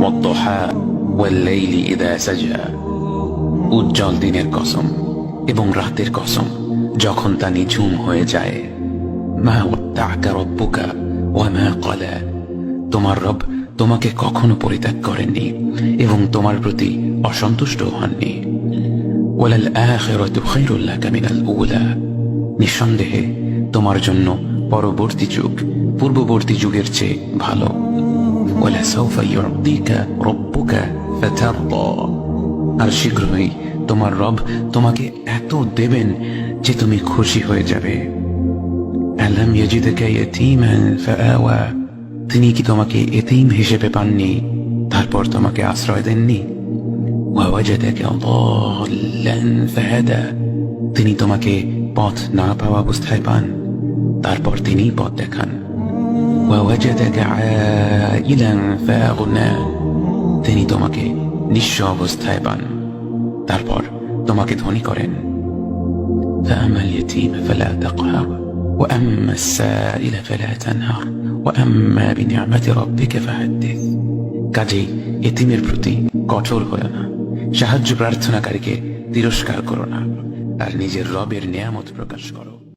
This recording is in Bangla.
ওয়াদ-দুহা ওয়াল-লাইলি ইযা সাজা, উজ্জ্বল দিনের কসম এবং রাতের কসম যখন তা নিঝুম হয়ে যায়। মা ওয়াদ্দা'কা রাব্বুকা ওয়া মা ক্বালা, তোমার রব তোমাকে কখনো পরিত্যাগ করেননি এবং তোমার প্রতি অসন্তুষ্ট হননি। ওয়ালাল আখিরাতু খায়রুল লাকা মিনাল উলা, নিঃসন্দেহে তোমার জন্য পরবর্তী যুগ পূর্ববর্তী যুগের চেয়ে ভালো। ওয়ালাসাউফা ইউ'তিকা রাব্বুকা ফাতারদা, আর শীঘ্রই তোমার রব তোমাকে এত দেবেন যে তুমি খুশি হয়ে যাবে। আলাম ইয়াজিদকা ইয়াতীমান ফাআওয়া, তিনি কি তোমাকে এতিম হিসেবে পাননি তারপর তোমাকে আশ্রয় দেননি? ওয়াওয়াজাদাকা দাল্লান ফাহাদা, তিনি তোমাকে পথ না পাওয়া অবস্থায় পান তারপর তিনি পথ দেখান। ওয়াওয়াজাদাকা আইলান ফাআগনা, তিনি তোমাকে নিঃস্ব অবস্থায় পান তারপর তোমাকে ধনী করেন। فأما اليتيم فلا تقهر وأما السائل فلا تنهر وأما بنعمة ربك فحدث, কাজেই এতিমের প্রতি কঠোর হয়ো না, সাহায্য প্রার্থনাকারীকে তিরস্কার করো না, আর নিজের রবের নিয়ামত প্রকাশ করো।